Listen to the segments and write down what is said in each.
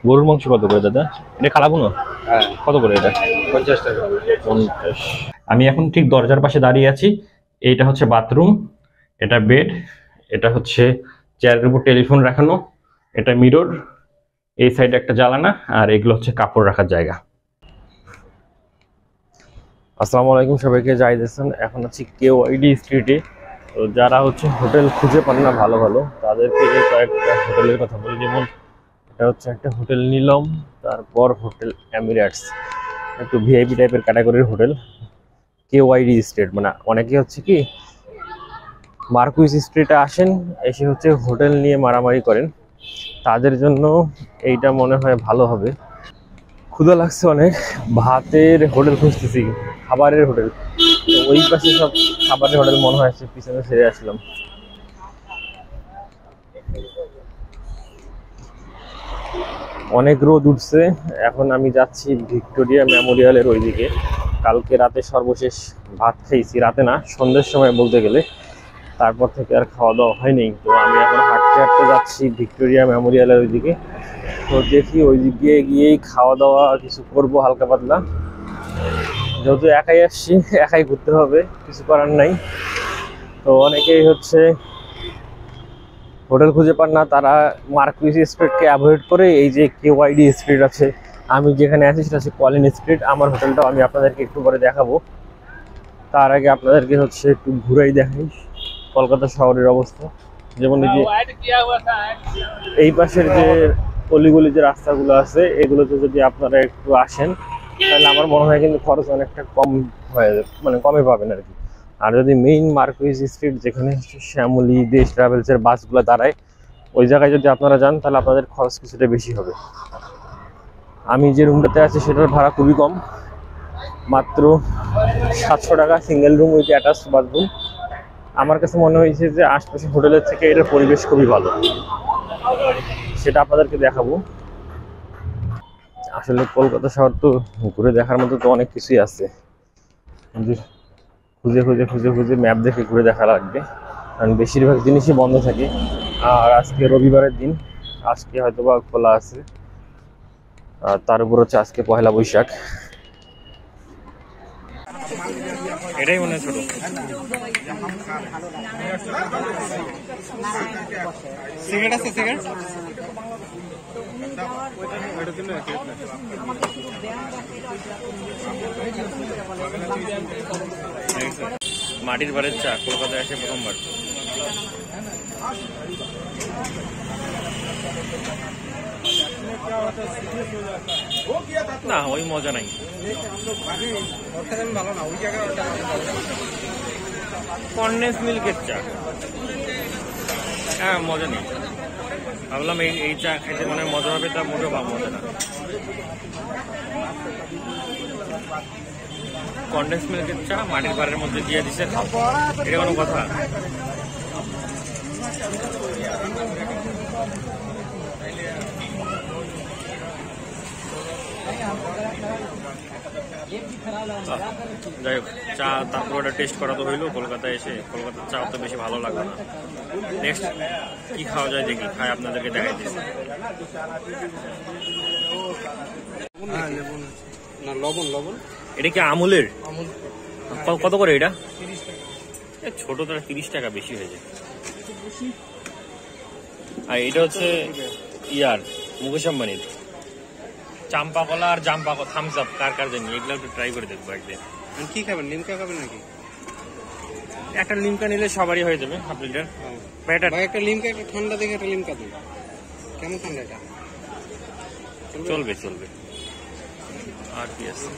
গরুর মাংস কত করে দাদা? এটা খারাপ না? হ্যাঁ, কত করে এটা? 50 টাকা। 50। আমি এখন ঠিক দরজার পাশে দাঁড়িয়ে আছি। এইটা হচ্ছে বাথরুম, এটা বেড, এটা হচ্ছে চেয়ারের উপর টেলিফোন রাখানো, এটা মিরর, এই সাইডে একটা জ্বালানা, আর এগুলো হচ্ছে কাপড় রাখার জায়গা। আসসালামু আলাইকুম সবাইকে, জাহিদ হাসান। এখন আছি কেওআইডি স্ট্রিটে। তো যারা হচ্ছে হোটেল খুঁজে পান না ভালো ভালো, তাদেরকে কয়েকটা হোটেলের কথা বলি। যেমন এটা হচ্ছে একটা হোটেল নীলম, তারপর হোটেল এমিরেটস, একটু ভিআইপি টাইপের ক্যাটাগরির হোটেল। কেওআইডি স্ট্রিট মানে অনেকে হচ্ছে কি মার্কুইস স্ট্রিটে আসেন, এসে হচ্ছে হোটেল নিয়ে মারামারি করেন, তাদের জন্য এইটা মনে হয় ভালো হবে। ক্ষুধা লাগছে অনেক, ভাতের হোটেল খুঁজতেছি, খাবারের হোটেল। তো ওই পাশে সব খাবারের হোটেল মনে হয় পিছনে ছেড়ে আসলাম। অনেক রোদ উঠছে। এখন আমি যাচ্ছি ভিক্টোরিয়া মেমোরিয়ালের ওইদিকে। কালকে রাতে সর্বশেষ ভাত খাইছি, রাতে না সন্ধ্যের সময় বলতে গেলে। তারপর থেকে আর খাওয়া দাওয়া হয়নি। তো আমি এখন হাঁটতে হাঁটতে যাচ্ছি ভিক্টোরিয়া মেমোরিয়ালের ওইদিকে। তো দেখি ওই দিকে গিয়েই খাওয়া দাওয়া কিছু করবো হালকা পাতলা। যেহেতু একাই আসছি, একাই ঘুরতে হবে, কিছু করার নাই। তো অনেকেই হচ্ছে হোটেল খুঁজে পান না, তারা মার্কুইস স্ট্রিটকে অ্যাভয়েড করে এই যে কেওআইডি স্ট্রিট আছে, আমি যেখানে আছি সেটা হচ্ছে কলিন স্ট্রিট। আমার হোটেলটাও আমি আপনাদেরকে একটু পরে দেখাবো। তার আগে আপনাদেরকে হচ্ছে একটু ঘুরাই দেখাই কলকাতা শহরের অবস্থা। যেমন এই যে এই পাশের যে অলিগলি যে রাস্তাগুলো আছে, এগুলোতে যদি আপনারা একটু আসেন তাহলে আমার মনে হয় কিন্তু খরচ অনেকটা কম হয়ে যাবে, মানে কমে পাবেন আর কি। আর যদি মেইন মার্কুইস স্ট্রিট, যেখানে শ্যামলী দেশ ট্রাভেলসের বাসগুলো দাঁড়ায়, ওই জায়গায় যদি আপনারা যান তাহলে আপনাদের খরচ কিছুটা বেশি হবে। আমি যে রুমটাতে আছি সেটার ভাড়া খুবই কম, মাত্র 700 টাকা, single room with attached bathroom. আমার কাছে মনে হয়েছে যে আশপাশে হোটেলের থেকে এটার পরিবেশ খুবই ভালো, সেটা আপনাদেরকে দেখাবো। আসলে কলকাতা শহর তো ঘুরে দেখার মতো তো অনেক কিছুই আছে, কিন্তু খুঁজে খুঁজে খুঁজে খুঁজে ম্যাপ দেখে ঘুরে দেখা লাগবে, কারণ বেশিরভাগ জিনিসই বন্ধ থাকে। আর আজকে রবিবারের দিন, আজকে হয়তো বা খোলা আছে। আর তার উপর হচ্ছে আজকে পহেলা বৈশাখ। এটাই মনে হয় ছোট। সিগারেট আছে, সিগারেট মাটির বাড়ির চা, কলকাতায় এসে প্রথমবার। না ওই মজা নাই, কন্ডেন্স মিল্কের চা, হ্যাঁ মজা নেই। ভাবলাম এই চা খেতে মনে মজা হবে, তা মোটেও মজা না। কন্ডেন্স মিল্কের চা মাটির বাড়ির মধ্যে দিয়ে দিছে, এটা কোনো কথা? যাই হোক, চা তারপর ওটা টেস্ট করা তো হইলো। কলকাতায় এসে কলকাতার চা তো বেশি ভালো লাগবে না। নেক্সট কি খাওয়া যায় দেখি, খাই আপনাদেরকে দেখাই দিচ্ছি। লবণ লবণ এটা কি আমুলের? কত করে এটা? ছোট তো 30 টাকা, বেশি হয়ে যায়। আর এটা হচ্ছে ইয়ার মুকেশ আম্বানির চাম্পা কলা আর জাম্পা থামস আপ, কার কার জানি, এগুলো একটু ট্রাই করে দেখবো একদিন। কি খাবেন? লিমকা খাবেন নাকি? একটা লিমকা নিলে সবারই হয়ে যাবে হাফ লিটার। একটা লিমকা, একটা ঠান্ডা দেখে একটা লিমকা দিন। কেমন ঠান্ডা এটা? চলবে চলবে। আর কি আছে?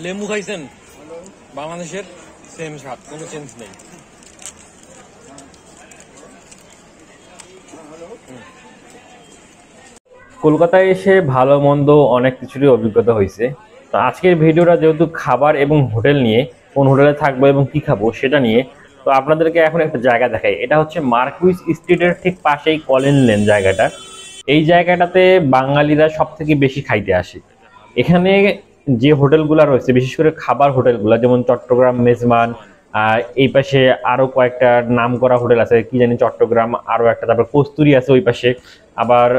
লেবু খাইছেন? বাংলাদেশের সেম স্বাদ, কোনো চেঞ্জ নেই। কলকাতায় এসে ভালো মন্দ অনেক কিছুরই অভিজ্ঞতা হয়েছে। তো আজকের ভিডিওটা যেহেতু খাবার এবং হোটেল নিয়ে, কোন হোটেলে থাকবো এবং কি খাবো সেটা নিয়ে, তো আপনাদেরকে এখন একটা জায়গা দেখাই। এটা হচ্ছে মার্কুইস স্ট্রিটের ঠিক পাশেই কলিন লেন জায়গাটা। এই জায়গাটাতে বাঙালিরা সব থেকে বেশি খাইতে আসে। এখানে যে হোটেলগুলো রয়েছে বিশেষ করে খাবার হোটেলগুলো, যেমন চট্টগ্রাম মেজবান, এই পাশে আরো কয়েকটা নাম করা হোটেল আছে, কি জানি চট্টগ্রাম আরো একটা, তারপর কস্তুরি আছে ওই পাশে, আবার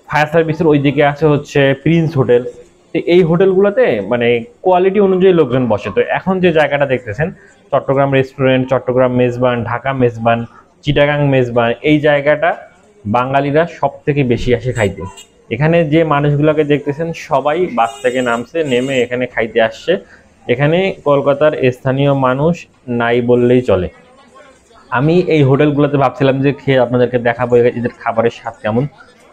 ফায়ার সার্ভিসের ওইদিকে আছে হচ্ছে প্রিন্স হোটেল। তো এই হোটেলগুলোতে মানে কোয়ালিটি অনুযায়ী লোকজন বসে। তো এখন যে জায়গাটা দেখতেছেন চট্টগ্রাম রেস্টুরেন্ট, চট্টগ্রাম মেজবান, ঢাকা মেজবান, চিটাগাং মেজবান, এই জায়গাটা বাঙালিরা সব থেকে বেশি আসে খাইতে। এখানে যে মানুষগুলোকে দেখতেছেন সবাই বাস থেকে নামছে, নেমে এখানে খাইতে আসছে। এখানে কলকাতার স্থানীয় মানুষ নাই বললেই চলে। আমি এই হোটেলগুলোতে ভাবছিলাম যে খেয়ে আপনাদেরকে দেখাবো এদের খাবারের স্বাদ কেমন।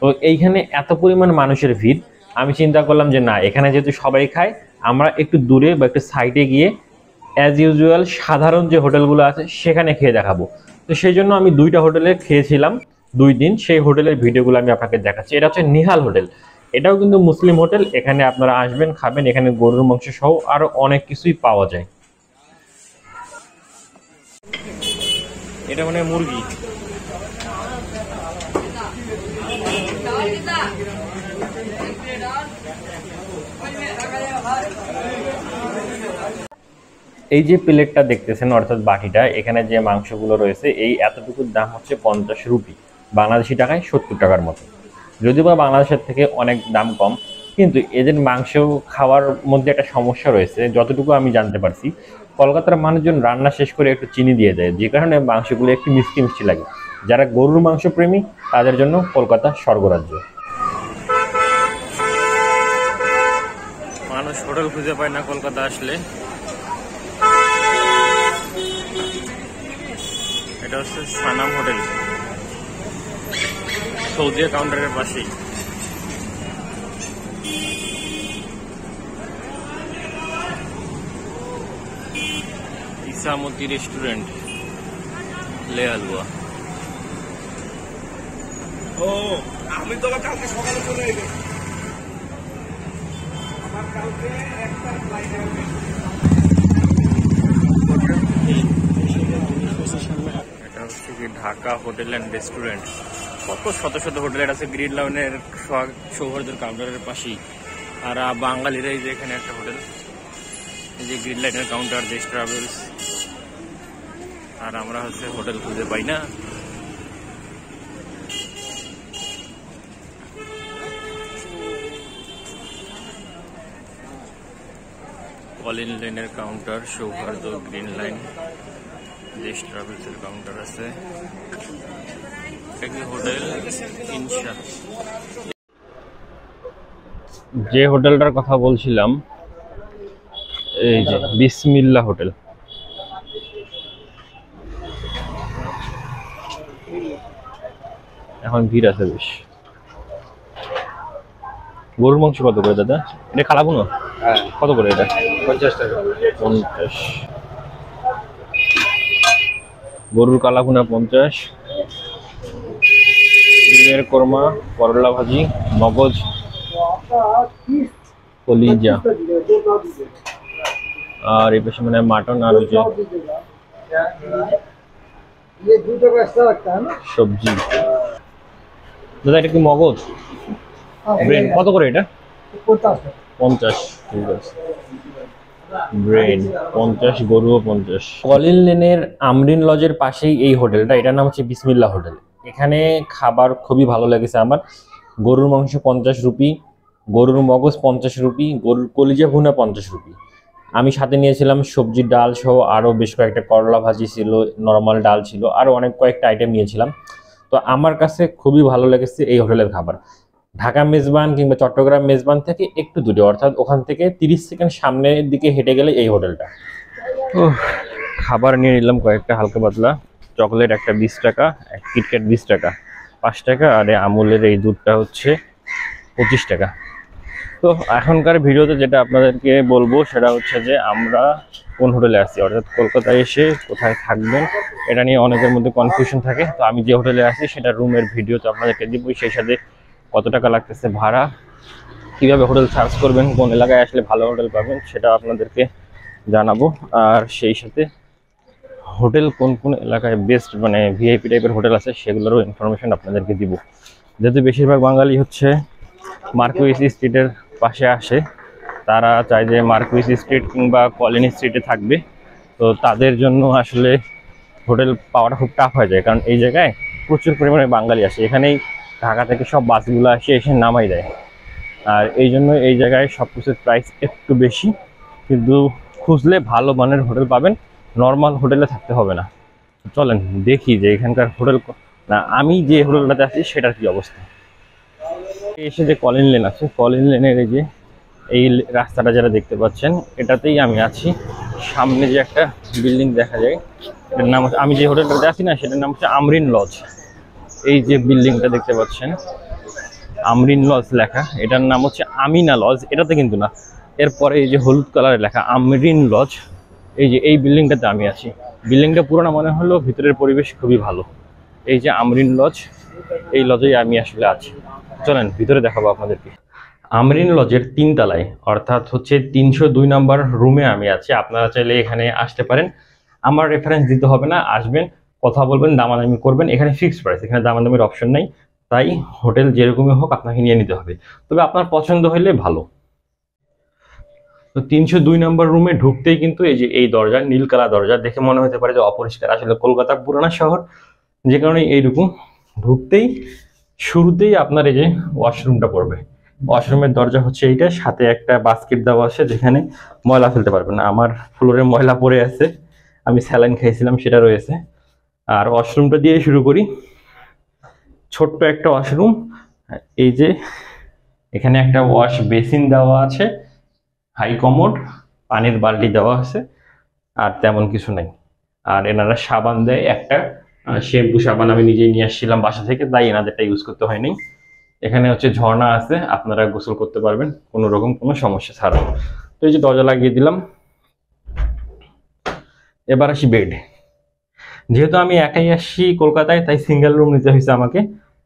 তো এইখানে এত পরিমাণ মানুষের ভিড়, আমি চিন্তা করলাম যে না, এখানে যেহেতু সবাই খায়, আমরা একটু দূরে বা একটু সাইডে গিয়ে অ্যাজ ইউজুয়াল সাধারণ যে হোটেলগুলো আছে সেখানে খেয়ে দেখাবো। তো সেই জন্য আমি 2টা হোটেলে খেয়েছিলাম 2 দিন, সেই হোটেলের ভিডিওগুলো আমি আপনাকে দেখাচ্ছি। এটা হচ্ছে নিহাল হোটেল, এটাও কিন্তু মুসলিম হোটেল। এখানে আপনারা আসবেন, খাবেন, এখানে গরুর মাংস সহ আরো অনেক কিছুই পাওয়া যায়। এটা মানে মুরগি। এই যে প্লেটটা দেখতেছেন অর্থাৎ বাটিটা, এখানে যে মাংসগুলো রয়েছে এই এতটুকুর দাম হচ্ছে 50 রুপি, বাংলাদেশি টাকায় 70 টাকার মতো। যদিও বা বাংলাদেশের থেকে অনেক দাম কম, কিন্তু এদের মাংস খাওয়ার মধ্যে একটা সমস্যা রয়েছে। যতটুকু আমি জানতে পারছি, কলকাতার মানুষজন রান্না শেষ করে একটু চিনি দিয়ে দেয়, যে কারণে মাংসগুলো একটু মিষ্টি মিষ্টি লাগে। যারা গরুর মাংস প্রেমী তাদের জন্য কলকাতা স্বর্গরাজ্য। মানুষ হোটেল খুঁজে পায় না কলকাতা আসলে। এটা হচ্ছে সানাম হোটেল, সৌদিয়া কাউন্টারের পাশেই। ইসামতি রেস্টুরেন্ট, লে হালুয়া। ও আমি তো কালকে সকালে চলে এসেছি। আমার কালকে একটা ফ্লাইট আছে। এটা হচ্ছে কি ঢাকা হোটেল অ্যান্ড রেস্টুরেন্ট। কত শত শত হোটেলের আছে, গ্রিন লাইনের সৌহার্দের কাউন্টারের পাশেই। আর বাঙালিরাই যে এখানে একটা হোটেল, এই যে গ্রিন লাইনের কাউন্টার, দেশ ট্রাভেলস। আর আমরা হচ্ছে হোটেল খুঁজে পাই না। কলিন লাইনের কাউন্টার, সৌহার্দ, গ্রিন লাইন, দেশ ট্রাভেলসের কাউন্টার আছে। হোটেল ইনশা, যে হোটেলটার কথা বলছিলাম এই যে বিসমিল্লাহ হোটেল। এখন ভিড় আছে বেশ। গরুর মাংস কত করে দাদা? এটা খারাপ না? হ্যাঁ, কত করে এটা? 50 টাকা। 50। গরুর কালাভুনা 50, ডিমের কোরমা, করলা ভাজি, মগজ, কলিজা, আর এই পাশে মানে মাটন আর যে সবজি। দাদা এটা কি মগজ? ব্রেন কত করে এটা? 50। ঠিক আছে, ব্রেন 50, গরুও 50। কলিন লেনের আমরিন লজের পাশেই এই হোটেলটা, এটার নাম হচ্ছে বিসমিল্লাহ হোটেল। এখানে খাবার খুবই ভালো লেগেছে আমার। গরুর মাংস 50 রুপি, গরুর মগজ 50 রুপি, গরুর কলিজা ভুনা 50 রুপি। আমি সাথে নিয়েছিলাম সবজি, ডাল সহ আরও বেশ কয়েকটা, করলা ভাজি ছিল, নর্মাল ডাল ছিল, আরও অনেক কয়েকটা আইটেম নিয়েছিলাম। তো আমার কাছে খুবই ভালো লেগেছে এই হোটেলের খাবার। ঢাকা মেজবান কিংবা চট্টগ্রাম মেজবান থেকে একটু দূরে, অর্থাৎ ওখান থেকে 30 সেকেন্ড সামনের দিকে হেঁটে গেলে এই হোটেলটা। খাবার নিয়ে নিলাম কয়েকটা হালকা পাতলা, চকলেট একটা 20 টাকা, কিটক্যাট 20 টাকা, 5 টাকা, আর আমুলের এই দুধটা হচ্ছে 25 টাকা। তো এখনকার ভিডিওতে যেটা আপনাদেরকে বলবো সেটা হচ্ছে যে আমরা কোন হোটেলে আসছি, অর্থাৎ কলকাতায় এসে কোথায় থাকবেন এটা নিয়ে অনেকের মধ্যে কনফিউশন থাকে। তো আমি যে হোটেলে আসছি সেটা রুমের ভিডিও তো আপনাদেরকে দিবই, সেই সাথে কত টাকা লাগতেছে ভাড়া, কিভাবে হোটেল সার্চ করবেন, কোন এলাকায় আসলে ভালো হোটেল পাবেন সেটা আপনাদেরকে জানাবো। আর সেই সাথে হোটেল কোন কোন এলাকায় বেস্ট মানে ভিআইপি টাইপের হোটেল আছে সেগুলোরও ইনফরমেশন আপনাদেরকে দিব। যেহেতু বেশিরভাগ বাঙালি হচ্ছে মার্কুইস স্ট্রিটের পাশে আসে, তারা চায় যে মার্কুইস স্ট্রিট কিংবা কলোনি স্ট্রিটে থাকবে। তো তাদের জন্য আসলে হোটেল পাওয়াটা খুব টাফ হয়ে যায়, কারণ এই জায়গায় প্রচুর পরিমাণে বাঙালি আসে। এখানেই ঢাকা থেকে সব বাসগুলো এসে নামাই দেয়। আর এই জন্য এই জায়গায় সব কিছুর প্রাইস একটু বেশি, কিন্তু খুঁজলে ভালো মানের হোটেল পাবেন, নর্মাল হোটেলে থাকতে হবে না। চলেন দেখি যে এখানকার হোটেল, না আমি যে হোটেলটাতে আছি সেটার কি অবস্থা। এসে যে কলিন লেন আছে, কলিন লেনের এই যে এই রাস্তাটা যারা দেখতে পাচ্ছেন, এটাতেই আমি আছি। সামনে যে একটা বিল্ডিং দেখা যায়, এটার নাম হচ্ছে, আমি যে হোটেলটাতে আছি না সেটার নাম হচ্ছে আমরিন লজ। এই যে বিল্ডিংটা দেখতে পাচ্ছেন আমরিন লজ লেখা, এটার নাম হচ্ছে আমিনা লজ, এটাতে কিন্তু না। এরপরে এই যে হলুদ কালারে লেখা আমরিন লজ, এই যে এই বিল্ডিংটাতে আমি আছি। বিল্ডিংটা পুরোনো মনে হলো, ভিতরের পরিবেশ খুবই ভালো। এই যে আমরিন লজ, এই লজেই আমি আসলে আছি। চলেন ভিতরে দেখাবো আপনাদেরকে। আমরিন লজের 3 তলায়, অর্থাৎ হচ্ছে 302 নম্বর রুমে আমি আছি। আপনারা চাইলে এখানে আসতে পারেন, আমার রেফারেন্স দিতে হবে না, আসবেন, কথা বলবেন, দামাদামি করবেন। এখানে ফিক্সড প্রাইস, এখানে দামাদামির অপশন নাই। তাই হোটেল যেরকমই হোক আপনাকে নিয়ে নিতে হবে, তবে আপনার পছন্দ হলে ভালো। তো 302 নম্বর রুমে ঢুকতেই কিন্তু এই যে এই দরজা, নীল কালা দরজা, দেখে মনে হতে পারে যে অপরিষ্কার, আসলে কলকাতা পুরানা শহর, যে কারণে এইরকম। ঢুকতেই শুরুতেই আপনার এই যে ওয়াশরুমটা পড়বে। ওয়াশরুমের দরজা হচ্ছে এইটা, সাথে একটা বাস্কেট দেওয়া আছে যেখানে ময়লা ফেলতে পারবেন না। আমার ফ্লোরে ময়লা পড়ে আছে, আমি স্যালাইন খাইছিলাম, সেটা রয়েছে। আর ওয়াশরুমটা দিয়ে শুরু করি। ছোট্ট একটা ওয়াশরুম, এই যে এখানে একটা ওয়াশ বেসিন দেওয়া আছে, হাই কমোড, পানির বালতি দেওয়া আছে, আর তেমন কিছু নাই। আর এনারা সাবান দেয় একটা, শ্যাম্পু সাবান আমি নিজেই নিয়ে আসছিলাম বাসা থেকে, তাই এনাদেরটা ইউজ করতে হয়নি। এখানে হচ্ছে ঝর্ণা আছে, আপনারা গোসল করতে পারবেন কোনো রকম কোনো সমস্যা ছাড়া। তো এই যে দরজা লাগিয়ে দিলাম। এবার আসি বেড। যেহেতু আমি একাই আসছি কলকাতায়, তাই সিঙ্গেল রুম নিতে হয়েছে আমাকে।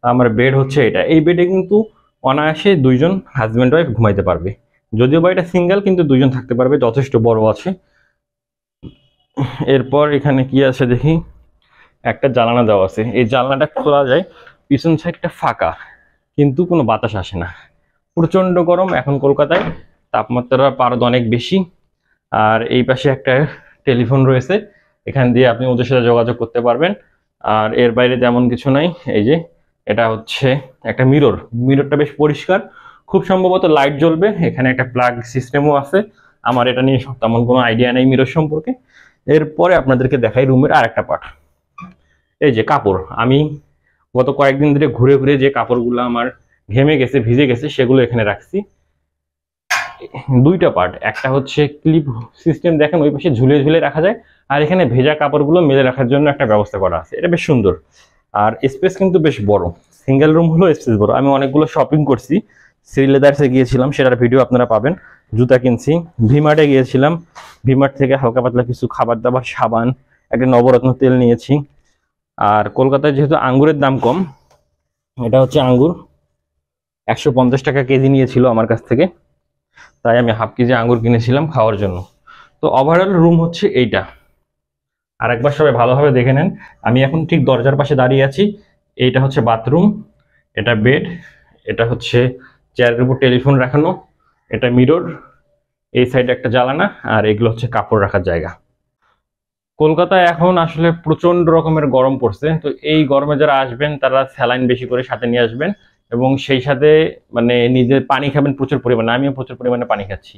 আমার বেড হচ্ছে এটা। এই বেডে কিন্তু অনায়াসে 2 জন হাজব্যান্ড ওয়াইফ ঘুমাইতে পারবে, যদিও বা এটা সিঙ্গেল, কিন্তু 2 জন থাকতে পারবে, যথেষ্ট বড় আছে। এরপর এখানে কি আছে দেখি, একটা জানালা দেওয়া আছে, এই জানলাটা খোলা যায়, পিছন সাইডটা ফাঁকা, কিন্তু কোনো বাতাস আসে না। প্রচন্ড গরম এখন কলকাতায়, তাপমাত্রা পারদ অনেক বেশি। আর এই পাশে একটা টেলিফোন রয়েছে, এখান দিয়ে আপনি ওদের সাথে যোগাযোগ করতে পারবেন। আর এর বাইরে তেমন কিছু নাই। এই যে এটা হচ্ছে একটা মিরর, মিররটা বেশ পরিষ্কার, খুব সম্ভবত লাইট জ্বলবে। এখানে একটা প্লাগ সিস্টেমও আছে, আমার এটা নিয়ে তেমন কোনো আইডিয়া নেই মিরর সম্পর্কে। এরপরে আপনাদেরকে দেখাই রুমের আরেকটা পার্ট। এই যে কাপড়, আমি গত কয়েকদিন ধরে ঘুরে ঘুরে যে কাপড়গুলো আমার ঘেমে গেছে, ভিজে গেছে, সেগুলো এখানে রাখছি। 2টা পার্ট, একটা হচ্ছে ক্লিপ সিস্টেম, দেখেন ওই পাশে ঝুলে ঝুলে রাখা যায়, আর এখানে ভেজা কাপড়গুলো মেলে রাখার জন্য একটা ব্যবস্থা করা আছে। এটা বেশ সুন্দর, আর স্পেস কিন্তু বেশ বড়। সিঙ্গেল রুম হলো স্পেস বড়। আমি অনেকগুলো শপিং করছি, শ্রীলেদার্সে গিয়েছিলাম, সেটার ভিডিও আপনারা পাবেন। জুতা কিনছি, ভিমার্টে গিয়েছিলাম, ভিমার্ট থেকে হালকা পাতলা কিছু খাবার দাবার, সাবান, একটা নবরত্ন তেল নিয়েছি। আর কলকাতায় যেহেতু আঙ্গুরের দাম কম, এটা হচ্ছে আঙ্গুর, 150 টাকা কেজি নিয়েছিল আমার কাছ থেকে, তাই আমি হাফ কেজি আঙ্গুর কিনেছিলাম খাওয়ার জন্য। তো ওভারঅল রুম হচ্ছে এইটা। আর একবার সবাই ভালোভাবে দেখে নেন, আমি এখন ঠিক দরজার পাশে দাঁড়িয়ে আছি। এইটা হচ্ছে বাথরুম, এটা বেড, এটা হচ্ছে চেয়ারের উপর টেলিফোন রাখানো, এটা মিরর, এই সাইডে একটা জ্বালানা, আর এগুলো হচ্ছে কাপড় রাখার জায়গা। কলকাতায় এখন আসলে প্রচন্ড রকমের গরম পড়ছে। তো এই গরমে যারা আসবেন তারা স্যালাইন বেশি করে সাথে নিয়ে আসবেন, এবং সেই সাথে মানে নিজের পানি খাবেন প্রচুর পরিমাণে। আমিও প্রচুর পরিমাণে পানি খাচ্ছি।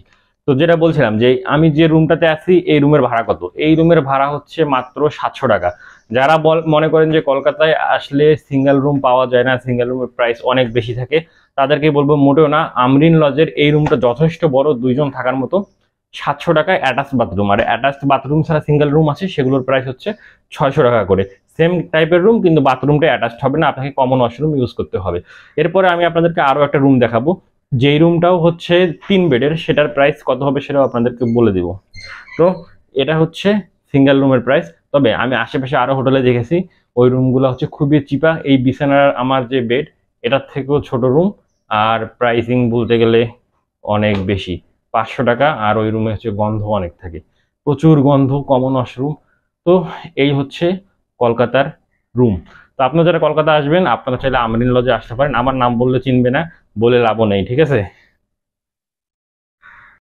তো যেটা বলছিলাম যে আমি যে রুমটাতে আছি, এই রুমের ভাড়া কত? এই রুমের ভাড়া হচ্ছে মাত্র 700 টাকা। যারা মনে করেন যে কলকাতায় আসলে সিঙ্গেল রুম পাওয়া যায় না, সিঙ্গেল রুমের প্রাইস অনেক বেশি থাকে, তাদেরকে বলবো মোটেও না। আমরিন লজের এই রুমটা যথেষ্ট বড়, 2 জন থাকার মতো। 700 টাকায় অ্যাটাচ বাথরুম, আর অ্যাটাচ বাথরুম ছাড়া সিঙ্গেল রুম আছে, সেগুলোর প্রাইস হচ্ছে 600 টাকা করে। সেম টাইপের রুম, কিন্তু বাথরুমটা অ্যাটাচড হবে না, আপনাকে কমন ওয়াশরুম ইউজ করতে হবে। এরপরে আমি আপনাদেরকে আরো একটা রুম দেখাবো, যেই রুমটাও হচ্ছে 3 বেডের, সেটার প্রাইস কত হবে সেটাও আপনাদেরকে বলে দিব। তো এটা হচ্ছে সিঙ্গেল রুমের প্রাইস। তবে আমি আশেপাশে আরো হোটেলে দেখেছি, ওই রুমগুলো হচ্ছে খুবই চিপা। এই বিছানার আমার যে বেড, এটার থেকেও ছোট রুম, আর প্রাইসিং বলতে গেলে অনেক বেশি, 500 টাকা। আর ওই রুমে হচ্ছে গন্ধ অনেক থাকে, প্রচুর গন্ধ, কমন ওয়াশরুম। তো এই হচ্ছে কলকাতার রুম। তো আপনারা যারা কলকাতা আসবেন, আপনারা চাইলে আমরিন লজে আসতে পারেন। আমার নাম বললে চিনবে না, বলে লাভও নেই, ঠিক আছে।